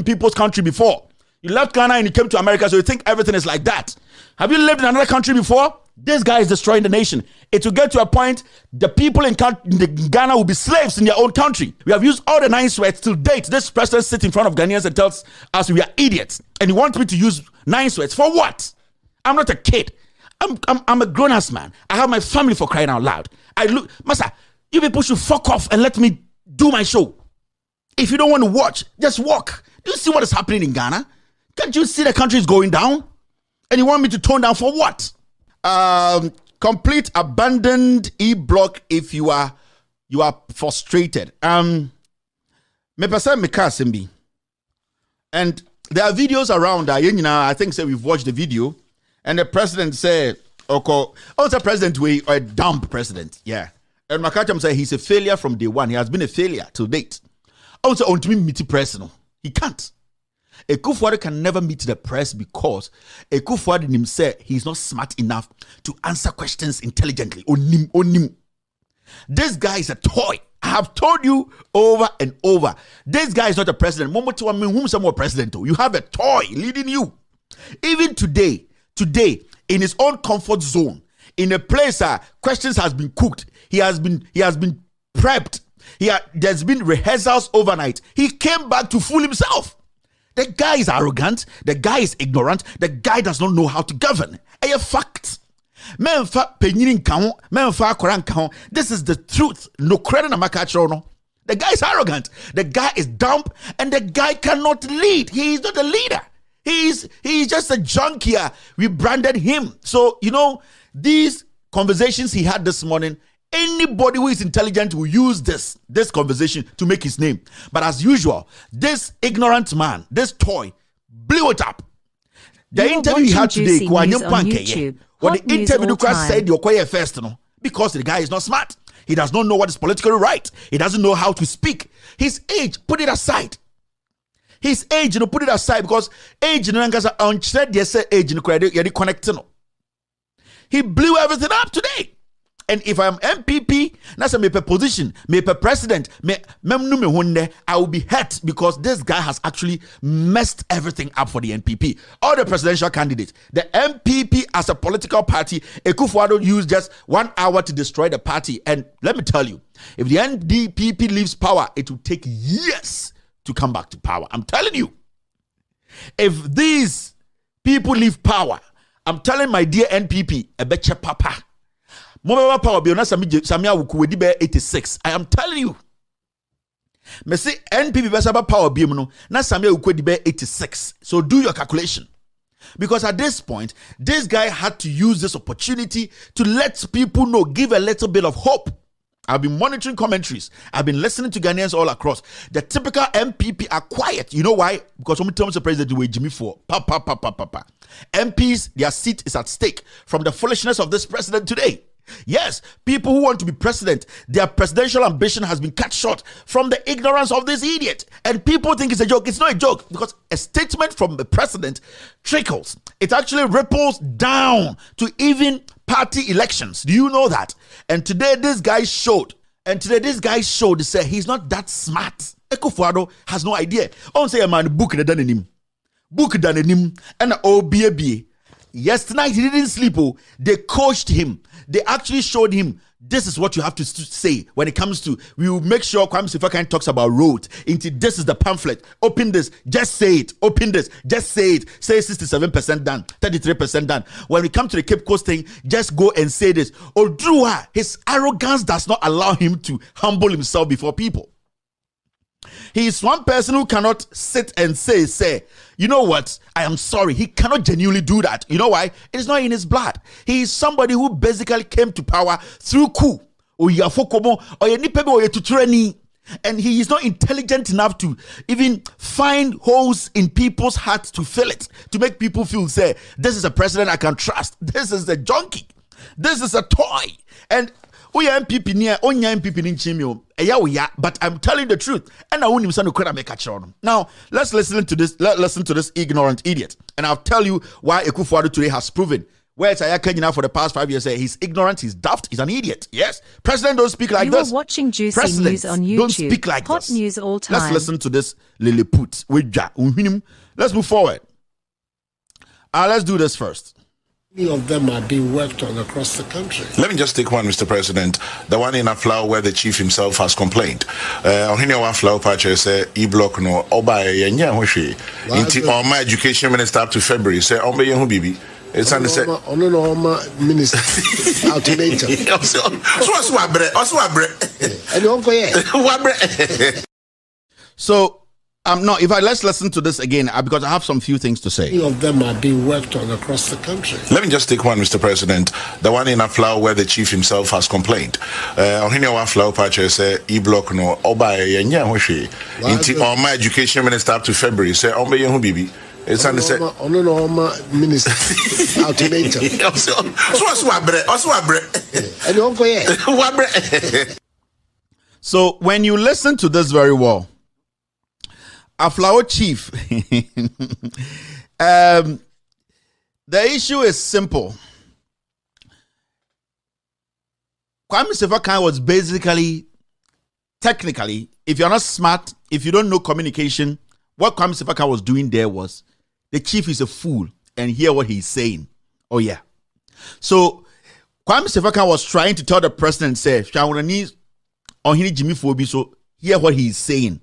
people's country before. You left Ghana and you came to America, so you think everything is like that. Have you lived in another country before? This guy is destroying the nation. It will get to a point, the people in Ghana will be slaves in their own country. We have used all the 9 sweats till date. This president sits in front of Ghanaians and tells us we are idiots. And he wants me to use 9 sweats. For what? I'm not a kid. I'm a grown-ass man. I have my family, for crying out loud. Master, you people should fuck off and let me do my show. If you don't want to watch, just walk. Do you see what is happening in Ghana? Can't you see the country is going down? And you want me to tone down for what? Complete abandoned e-block if you are frustrated. Me person me car simbi. And there are videos around that. I think we've watched the video, and the president said, "Okay, the president we a dumb president." Yeah, and Makacham said he's a failure from day one. He has been a failure to date. Also, on to me meet president, he can't. Akufo Addo can never meet the press because Akufo Addo himself, he's not smart enough to answer questions intelligently. Onim. This guy is a toy. I have told you over and over. This guy is not a president. You have a toy leading you. Even today, in his own comfort zone, in a place questions has been cooked. He has been prepped. There's been rehearsals overnight. He came back to fool himself. The guy is arrogant. The guy is ignorant. The guy does not know how to govern. A fact. This is the truth. No credit na makacho. The guy is arrogant. The guy is dumb, and the guy cannot lead. He is not a leader. He's just a junkie. We branded him. So these conversations he had this morning. Anybody who is intelligent will use this conversation to make his name. But as usual, this ignorant man, this toy, blew it up. The interview he had today, what the interview said, you're quite first, because the guy is not smart. He does not know what is politically right. He doesn't know how to speak. His age, put it aside. His age, put it aside, because age, he blew everything up today. And if I'm MPP, that's a position, president, I will be hurt because this guy has actually messed everything up for the NPP. All the presidential candidates, the MPP as a political party, Akufo Addo used just 1 hour to destroy the party. And let me tell you, if the NDPP leaves power, it will take years to come back to power. I'm telling you. If these people leave power, I'm telling my dear NPP, a betcha papa. Power be 86. I am telling you. Me say NPP be power be no na Samia Wuku be 86. So do your calculation. Because at this point, this guy had to use this opportunity to let people know, give a little bit of hope. I've been monitoring commentaries. I've been listening to Ghanaians all across. The typical MPP are quiet. You know why? Because when the president way Jimmy for MPs, their seat is at stake from the foolishness of this president today. Yes, people who want to be president, their presidential ambition has been cut short from the ignorance of this idiot. And people think it's a joke. It's not a joke, because a statement from the president trickles. It actually ripples down to even party elections. Do you know that? And today this guy showed. To say he's not that smart. Akufo Addo has no idea. On say a man book done in him. And OBA. Yesterday he didn't sleep. They coached him. They actually showed him, this is what you have to say when it comes to, we will make sure Kwame Sefakan talks about roads. This is the pamphlet. Open this, just say it. Open this, just say it. Say 67% done, 33% done. When we come to the Cape Coast thing, just go and say this. Odrua, his arrogance does not allow him to humble himself before people. He is one person who cannot sit and say, you know what, I am sorry. He cannot genuinely do that. You know why? It is not in his blood. He is somebody who basically came to power through coup. And he is not intelligent enough to even find holes in people's hearts to fill it, to make people feel, say, this is a president I can trust. This is a junkie. This is a toy. And MPP near MPP in Chimio. But I'm telling the truth. And I won't even make a channel. Now, let's listen to this. Listen to this ignorant idiot. And I'll tell you why Akufo Addo today has proven Where it's Ayaka for the past 5 years, say he's ignorant, he's daft, he's an idiot. Yes, president don't speak like this. You are watching Juicy Presidents News on YouTube. Don't speak like Hot this. news all time. Let's listen to this Lilliput. Let's move forward. Let's do this first. Many of them are being worked on across the country. Let me just take one, Mr. President. The one in Aflao where the chief himself has complained. On here, one flower patch say e-block no oba yenya hoshi. On my education minister up to February say on be bibi. It's on the set. Minister alternator. So no, let's listen to this again because I have some few things to say. Many of them are being worked on across the country. Let me just take one, Mr. President. The one in Aflao where the chief himself has complained. On here, one flower patch say e-block no oba yenya hoshi. On my education minister up to February say on be bibi. It's on the set. Minister alternator. So when you listen to this very well, a flower chief, the issue is simple. Kwame Sefakan was basically, technically, if you're not smart, if you don't know communication, what Kwame Sefakan was doing there was, the chief is a fool and hear what he's saying. Oh yeah. So Kwame Sefakan was trying to tell the president, say, Jimmy Fobi, so hear what he's saying.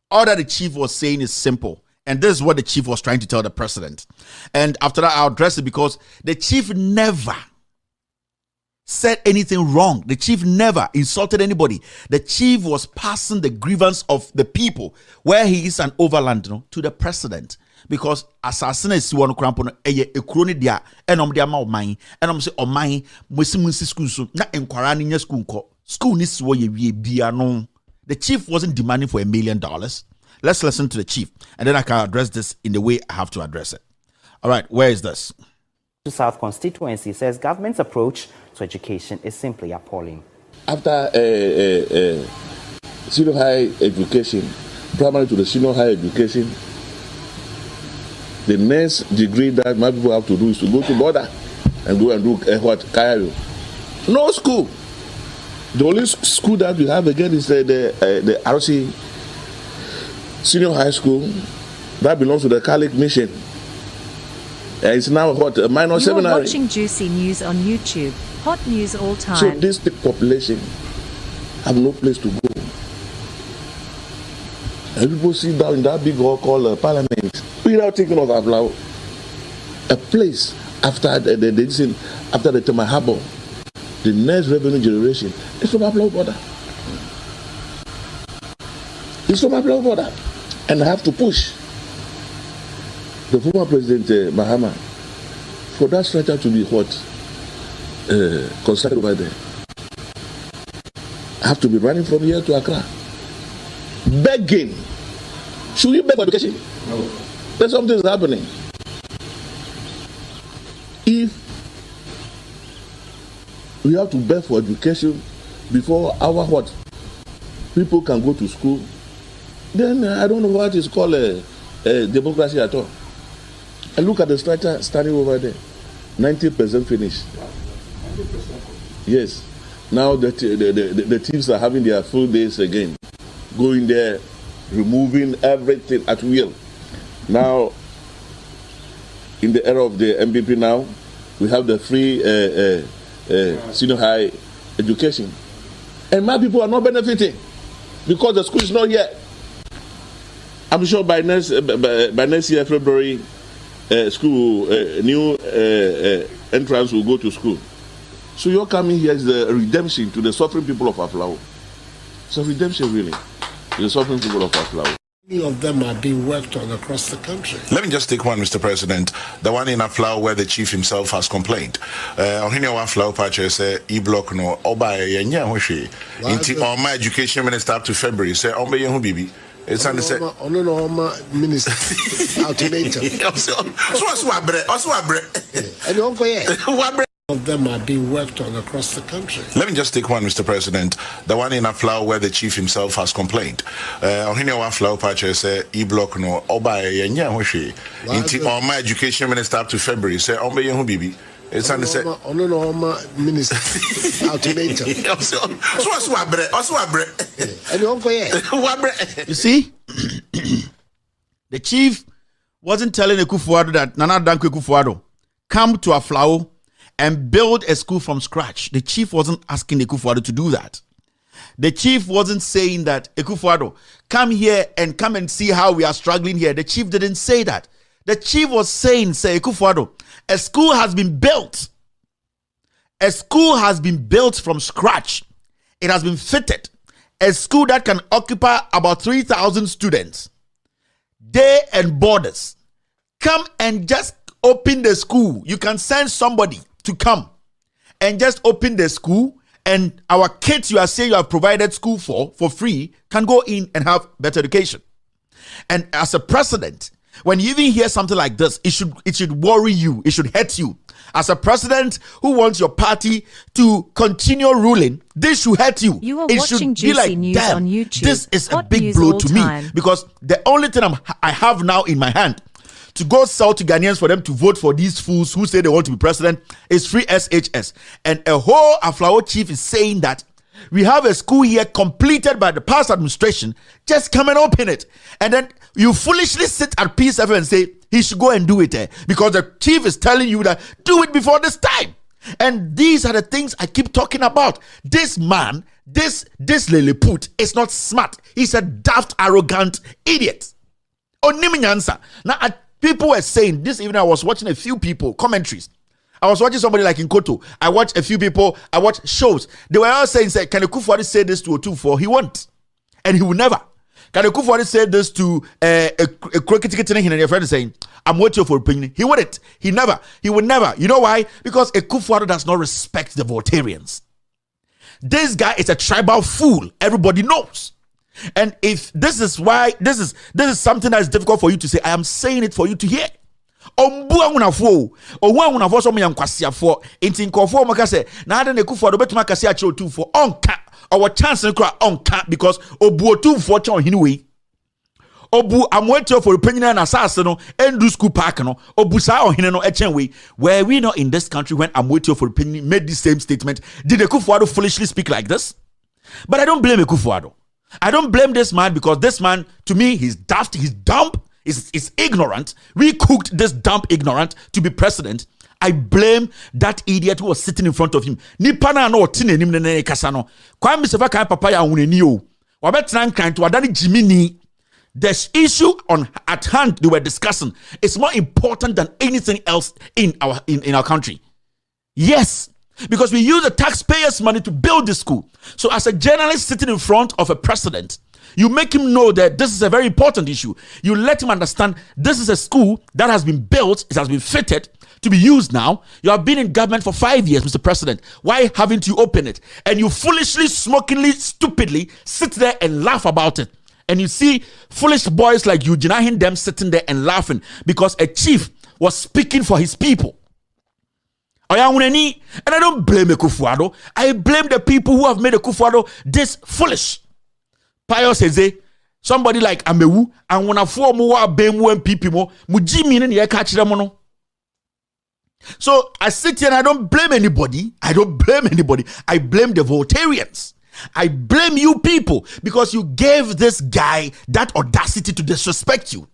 All that the chief was saying is simple. And this is what the chief was trying to tell the president. And after that, I'll address it because the chief never said anything wrong. The chief never insulted anybody. The chief was passing the grievance of the people where he is an overland to the president. Because assassin is one cramp a crony dia and dia mine and say mine school so na enquirani school needs to be no. The chief wasn't demanding for $1 million. Let's listen to the chief, and then I can address this in the way I have to address it. All right, where is this? South constituency says government's approach to education is simply appalling. After senior high education, primary to the senior high education, the next degree that my people have to do is to go to border and go and do what Cairo. No school. The only school that we have again is the RC Senior High School that belongs to the Catholic Mission. It's now what a minor seminary. You are watching Juicy News on YouTube. Hot news all time. So this big population have no place to go. And people sit down in that big hall called Parliament without thinking of Aflao, a place after the Tema Harbour. The next revenue generation is from Aflao border. It's from Aflao border. And I have to push the former President Mahama for that structure to be constructed over there. I have to be running from here to Accra. Begging. Should you beg for education? No. There's something happening. If we have to beg for education before our people can go to school, then I don't know what is called a democracy at all. And look at the structure standing over there. 90% finished. 100%. Yes. Now the thieves are having their full days again. Going there, removing everything at will. Now, in the era of the MPP now, we have the free senior high education. And my people are not benefiting because the school is not here. I'm sure by next year, February, school new entrance will go to school. So your coming here is the redemption to the suffering people of Aflao. It's a redemption, really, to the suffering people of Aflao. Many of them are being worked on across the country. Let me just take one, Mr. President. The one in Aflao where the chief himself has complained. On here, one flower patch say e-block no oba yenya hoshi. On my education minister up to February say on be bibi. It's on the set. Minister alternator. Of them are being worked on across the country. Let me just take one, Mr. President. The one in Aflao where the chief himself has complained. On here, one flower patch say e-block no oba yenya hoshi. On my education minister up to February say on be bibi. It's on the set. Minister, ultimatum. You see, the chief wasn't telling Akufo Addo that Nana Dankwa Akufo Addo come to Aflao and build a school from scratch. The chief wasn't asking Akufo Addo to do that. The chief wasn't saying that Akufo Addo come here and come and see how we are struggling here. The chief didn't say that. The chief was saying, say Akufo Addo, a school has been built. A school has been built from scratch. It has been fitted. A school that can occupy about 3,000 students. Day and boarders. Come and just open the school. You can send somebody to come and just open the school, and our kids you are saying you have provided school for free can go in and have better education. And as a president, when you even hear something like this, it should worry you. It should hurt you. As a president who wants your party to continue ruling, this should hurt you. You are it watching should be Juicy like, News damn, on YouTube. this is Hot a big news blow all to me, time. because the only thing I have now in my hand to go sell to Ghanaians for them to vote for these fools who say they want to be president is free SHS. And a whole Aflao chief is saying that we have a school here completed by the past administration. Just come and open it. And then you foolishly sit at P7 and say he should go and do it because the chief is telling you that do it before this time. And these are the things I keep talking about. This man, this Lilliput is not smart. He's a daft, arrogant idiot. Oniminyansa. Now, people were saying this evening, I was watching a few people, commentaries. I was watching somebody like in Koto. I watched a few people. I watched shows. They were all saying, can Akufo Addo say this to Otumfuo? He won't. And he will never. Can Akufo Addo say this to a cricket and your friend is saying, I'm waiting for opinion. He wouldn't. He never. He would never. You know why? Because Akufo Addo does not respect the Voltarians. This guy is a tribal fool. Everybody knows. And if this is why, this is something that is difficult for you to say, I am saying it for you to hear. Ombua unafo owa unafo so me nkwasiafo enti nkofo mo ka se na ade ne Akufo Addo betuma kase a che Otumfuo onka our chance nkra onka because obu Otumfuo che ohini we obu amwetio for opinion na asase no endu school park no obu sa ohini no echen we. Were we not in this country when amwetio for opinion made the same statement? Did Akufo Addo foolishly speak like this? But I don't blame Akufo Addo. I don't blame this man, because this man, to me, he's daft, he's dumb, he's ignorant. We cooked this dumb ignorant to be president. I blame that idiot who was sitting in front of him. Nipa na no tine nim ne kasa no. Kwa misefa kan papa ya huneni o. Wabetran kan to adani Jimini. The issue at hand they were discussing is more important than anything else in our country. Yes. Because we use the taxpayers' money to build this school. So as a journalist sitting in front of a president, you make him know that this is a very important issue. You let him understand this is a school that has been built, it has been fitted to be used now. You have been in government for 5 years, Mr. President. Why haven't you opened it? And you foolishly, smokingly, stupidly sit there and laugh about it. And you see foolish boys like you, Jinahin, them sitting there and laughing because a chief was speaking for his people. And I don't blame Akufo Addo. I blame the people who have made Akufo Addo this foolish. Pius says, somebody like Amewu, and when I form more Bemu and people, Mujimi and catch them on. So I sit here and I don't blame anybody. I don't blame anybody. I blame the Voltarians. I blame you people because you gave this guy that audacity to disrespect you.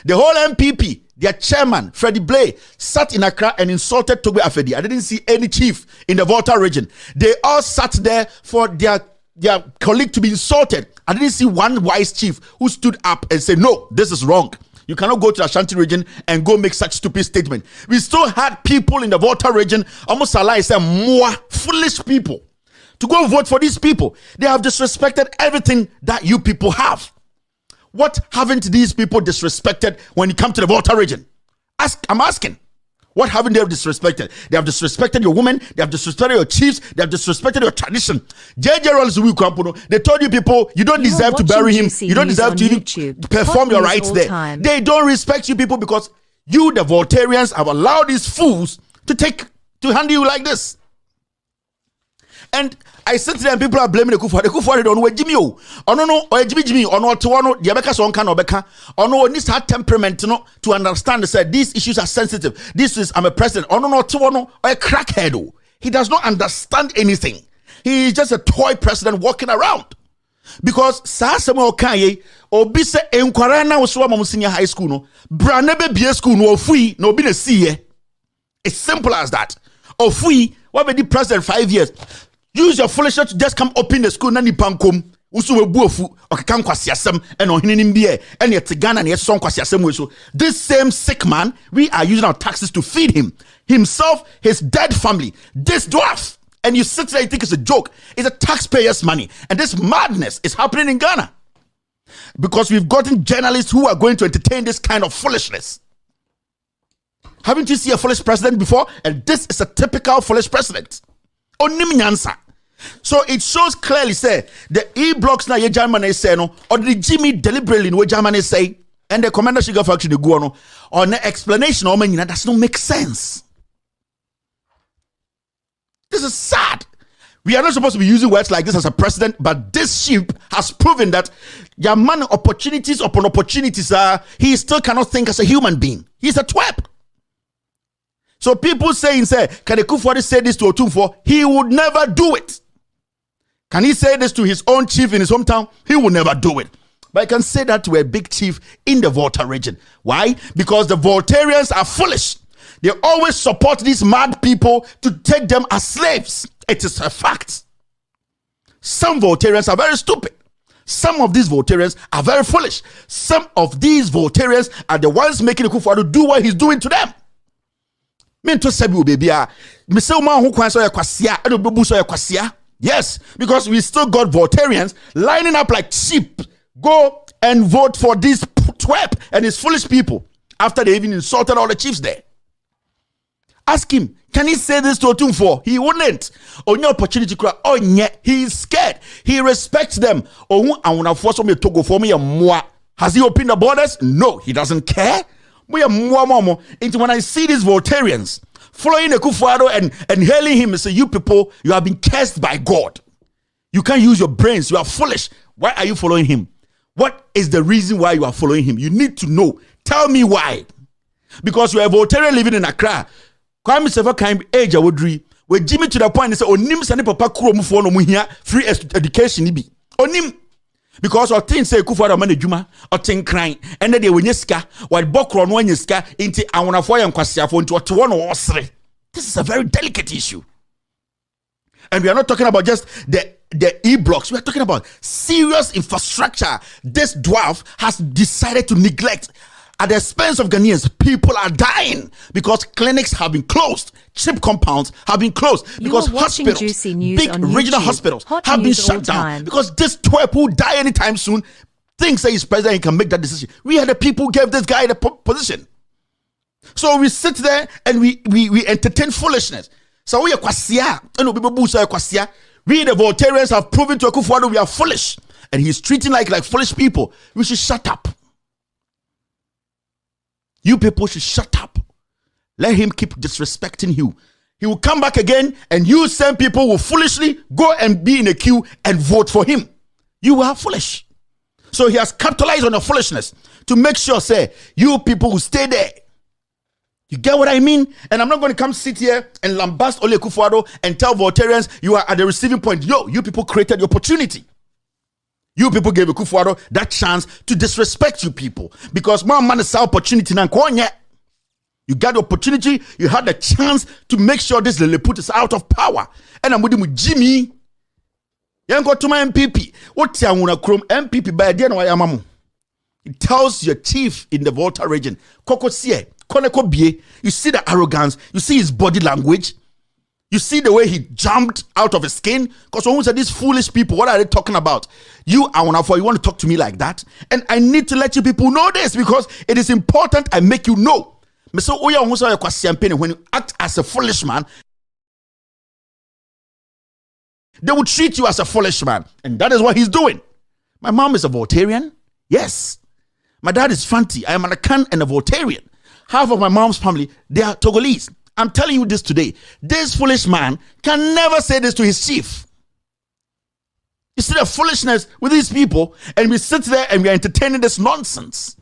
The whole MPP, their chairman, Freddie Blay, sat in Accra and insulted Tróuble Afedi. I didn't see any chief in the Volta region. They all sat there for their colleague to be insulted. I didn't see one wise chief who stood up and said, no, this is wrong. You cannot go to the Ashanti region and go make such stupid statement. We still had people in the Volta region, almost like say more foolish people, to go vote for these people. They have disrespected everything that you people have. What haven't these people disrespected when you come to the Volta region? I'm asking. What haven't they disrespected? They have disrespected your women. They have disrespected your chiefs. They have disrespected your tradition. JJ Rollins, they told you people, you don't deserve to bury him. You don't deserve to even perform your rights there. Time. They don't respect you people because you, the Voltarians, have allowed these fools to handle you like this. And I sit there and people are blaming Akufo Addo. Akufo Addo don't know Jimmy. Oh no, or Jimmy, or no, to one, the Abeka son can obeka, or no, needs her temperament to understand that these issues are sensitive. This is, I'm a president, or no, to one, or a crackhead. He does not understand anything. He is just a toy president walking around. Because Sasamo Kaye, or Bissa Enquarana was one of senior high school, no, Branebe BS school, no free, no be a see. It's simple as that. Or free, what be the president 5 years? Use your foolishness to just come open the school, nani pankom, usu buofu, or can kwasiasem, and on hinimbie, and yet Ghana and yet song kwasiasem. This same sick man, we are using our taxes to feed him, himself, his dead family, this dwarf. And you sit there and think it's a joke. It's a taxpayer's money. And this madness is happening in Ghana. Because we've gotten journalists who are going to entertain this kind of foolishness. Haven't you seen a foolish president before? And this is a typical foolish president. Onim nyansa. So it shows clearly, say, the E-blocks na ye Germany say no, or the Jimmy deliberately no Germany say, and the commander should go for actually go on, or the explanation or that does not make sense. This is sad. We are not supposed to be using words like this as a president, but this sheep has proven that your man opportunities upon opportunities he still cannot think as a human being. He's a twerp. So people saying, can Akufo Addo say this to Otumfuo? He would never do it. Can he say this to his own chief in his hometown? He will never do it. But I can say that to a big chief in the Volta region. Why? Because the Voltarians are foolish. They always support these mad people to take them as slaves. It is a fact. Some Voltarians are very stupid. Some of these Voltarians are very foolish. Some of these Voltarians are the ones making Akufo Addo do what he's doing to them. Yes, because we still got Voltarians lining up like sheep. Go and vote for this twerp and his foolish people after they even insulted all the chiefs there. Ask him, can he say this to Otumfuo? He wouldn't. On your opportunity, oh yeah, he is scared. He respects them. Has he opened the borders? No, he doesn't care. Into when I see these Voltarians following Akufo Addo and hailing him and say, you people, you have been cursed by God. You can't use your brains. You are foolish. Why are you following him? What is the reason why you are following him? You need to know. Tell me why. Because you are a Voltarian living in Accra. Kwame Sefa kind age awodri we Jimmy to the point they say onim sane papa kuro mfo no muhia free education ni bi onim because or things say Akufo Addo man adwuma or tin kran and they wenye sika wa bokro no anya sika inti awonafo ya nkwasiafo nti oto no osre. This is a very delicate issue. And we are not talking about just the E-blocks. We are talking about serious infrastructure this dwarf has decided to neglect. At the expense of Ghanaians, people are dying because clinics have been closed, chip compounds have been closed, because hospitals, big regional hospitals have been shut down because this twerp who die anytime soon thinks that he's president, he can make that decision. We are the people who gave this guy the position. So we sit there and we entertain foolishness. So we are kwasia, we the Voltarians have proven to Akufo Addo we are foolish, and he's treating like foolish people. We should shut up. You people should shut up. Let him keep disrespecting you. He will come back again and you same people will foolishly go and be in a queue and vote for him. You are foolish. So he has capitalized on your foolishness to make sure, say, you people will stay there. You get what I mean? And I'm not going to come sit here and lambast Ole Akufo Addo and tell Voltarians you are at the receiving point. Yo, you people created the opportunity. You people gave Akufo Addo that chance to disrespect you people. Because man is opportunity. You got the opportunity, you had the chance to make sure this Lilliput is out of power. And I'm with Jimmy. You go to my MPP. What's your MPP by the end? It tells your chief in the Volta region. You see the arrogance, you see his body language. You see the way he jumped out of his skin? Because when we said these foolish people, what are they talking about? You want to talk to me like that? And I need to let you people know this because it is important I make you know. When you act as a foolish man, they will treat you as a foolish man. And that is what he's doing. My mom is a Voltarian. Yes. My dad is Fanti. I am an Akan and a Voltarian. Half of my mom's family, they are Togolese. I'm telling you this today. This foolish man can never say this to his chief. You see the foolishness with these people, and we sit there and we are entertaining this nonsense.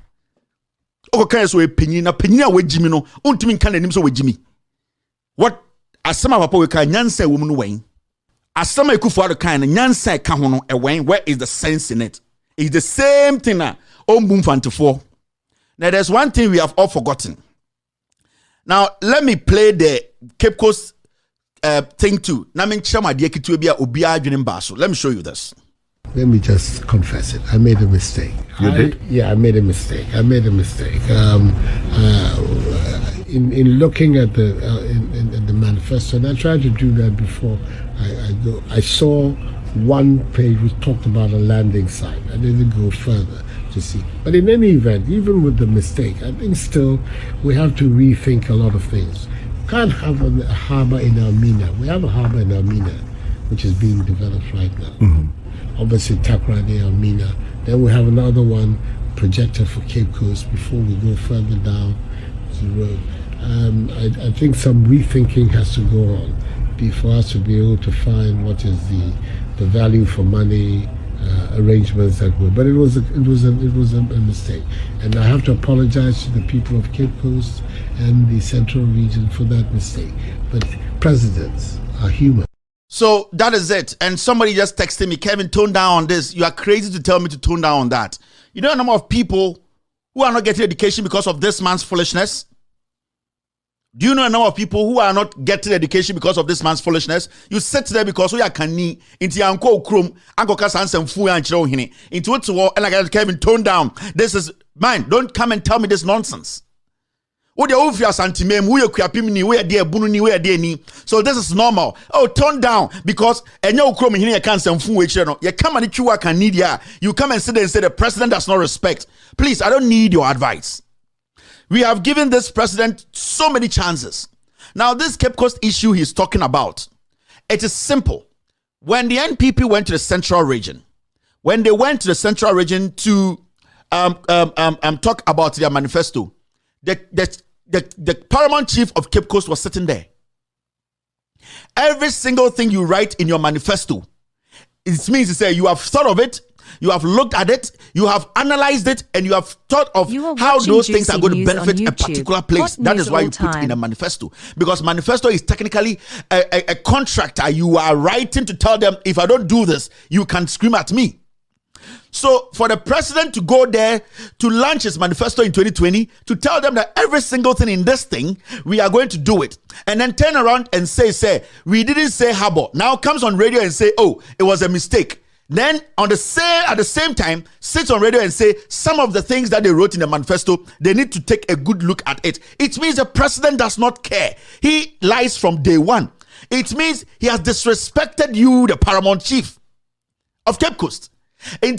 Okay, so opinion we Jimmy no, untimin can name so we Jimmy. What asama papa we can nyansa woman wen. Asama Akufo Addo kind nyansa ka ho no e wen. Where is the sense in it? It's the same thing na boom fantifo. Now there's one thing we have all forgotten. Now let me play the Cape Coast thing too. Let me show you this. Let me just confess it. I made a mistake. You did? Yeah, I made a mistake. In looking at the manifesto, and I tried to do that before I saw one page which talked about a landing site. I didn't go further to see. But in any event, even with the mistake, I think still we have to rethink a lot of things. We can't have a harbour in Elmina. We have a harbour in Elmina, which is being developed right now. Mm-hmm. Obviously, Takoradi, Elmina. Then we have another one projected for Cape Coast before we go further down the road. I think some rethinking has to go on for us to be able to find what is the value for money arrangements that were. But it was a mistake, and I have to apologize to the people of Cape Coast and the Central Region for that mistake. But presidents are human. So that is it. And somebody just texted me, Kevin, tone down on this. You are crazy to tell me to tone down on that. You know a number of people who are not getting education because of this man's foolishness? Do you know a number of people who are not getting education because of this man's foolishness? You sit there because we are canny into Yanko Krum, Uncle Cassans and Fu and Chirohini, into it to war, and I got Kevin tone down. This is mine. Don't come and tell me this nonsense. So this is normal. Oh, tone down because you come and sit there and say the president does not respect. Please, I don't need your advice. We have given this president so many chances. Now, this Cape Coast issue he's talking about, it is simple. When the NPP went to the Central Region, when they went to the Central Region to talk about their manifesto, the paramount chief of Cape Coast was sitting there. Every single thing you write in your manifesto, it means to say you have thought of it, you have looked at it, you have analyzed it, and you have thought of how those things are going to benefit a particular place. That is why you put in a manifesto. Because manifesto is technically a contractor. You are writing to tell them, if I don't do this, you can scream at me. So for the president to go there to launch his manifesto in 2020, to tell them that every single thing in this thing, we are going to do it. And then turn around and say, we didn't say harbor. Now comes on radio and say, oh, it was a mistake. Then at the same time, sits on radio and say some of the things that they wrote in the manifesto, they need to take a good look at it. It means the president does not care. He lies from day one. It means he has disrespected you, the paramount chief of Cape Coast. And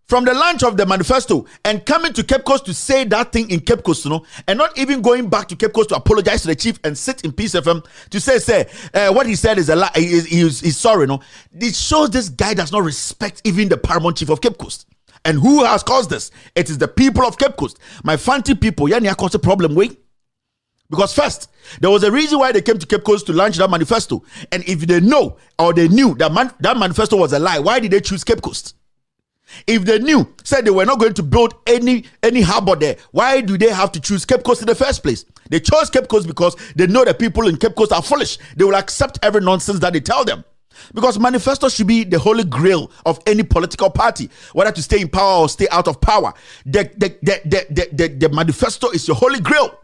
from the launch of the manifesto and coming to Cape Coast to say that thing in Cape Coast, and not even going back to Cape Coast to apologize to the chief and sit in Peace FM to say what he said is a lie. He's sorry, It shows this guy does not respect even the paramount chief of Cape Coast. And who has caused this? It is the people of Cape Coast. My fancy people, caused a problem, because first, there was a reason why they came to Cape Coast to launch that manifesto. And if they know or they knew that that manifesto was a lie, why did they choose Cape Coast? If they knew, said they were not going to build any harbor there, why do they have to choose Cape Coast in the first place? They chose Cape Coast because they know the people in Cape Coast are foolish. They will accept every nonsense that they tell them. Because manifesto should be the holy grail of any political party, whether to stay in power or stay out of power. The manifesto is your holy grail.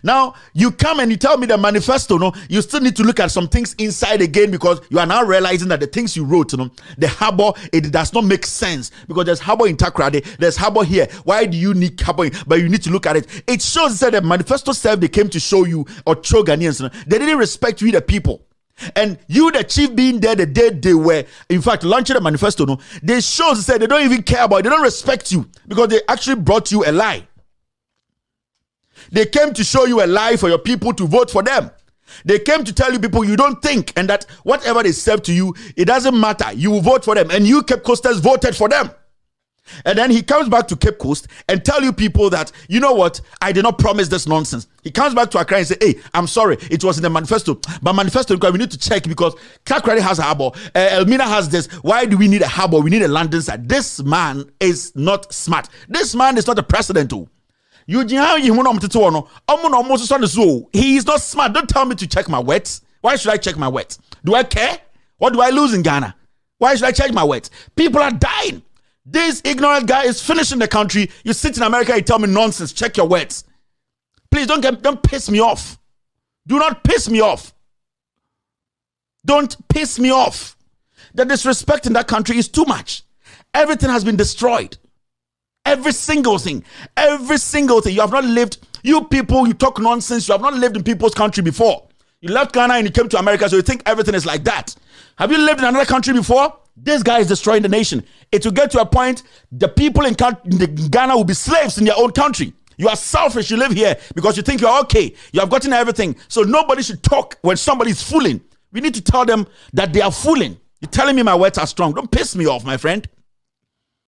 Now, you come and you tell me the manifesto, you still need to look at some things inside again, because you are now realizing that the things you wrote, the harbor, it does not make sense, because there's harbor in Takoradi, there's harbor here. Why do you need harbor? But you need to look at it. It shows that the manifesto self they came to show you, or show Ghanaians, they didn't respect you, the people. And you, the chief, being there the day they were, in fact, launching the manifesto, they shows that they don't even care about it. They don't respect you, because they actually brought you a lie. They came to show you a lie for your people to vote for them. They came to tell you people you don't think, and that whatever they serve to you, it doesn't matter. You will vote for them. And you Cape Coasters voted for them. And then he comes back to Cape Coast and tell you people that, you know what, I did not promise this nonsense. He comes back to Accra and say, hey, I'm sorry, it was in the manifesto. But manifesto, we need to check because Kakradi has a harbor, Elmina has this. Why do we need a harbor? We need a landing site. This man is not smart. This man is not a president too. He is not smart. Don't tell me to check my words. Why should I check my words? Do I care? What do I lose in Ghana? Why should I check my words? People are dying. This ignorant guy is finishing the country. You sit in America, you tell me nonsense. Check your words. Please don't piss me off. Do not piss me off. Don't piss me off. The disrespect in that country is too much. Everything has been destroyed. Every single thing. Every single thing. You have not lived. You people, you talk nonsense. You have not lived in people's country before. You left Ghana and you came to America, so you think everything is like that. Have you lived in another country before? This guy is destroying the nation. It will get to a point, the people in Ghana will be slaves in their own country. You are selfish, you live here because you think you're okay. You have gotten everything. So nobody should talk when somebody is fooling. We need to tell them that they are fooling. You're telling me my words are strong. Don't piss me off, my friend.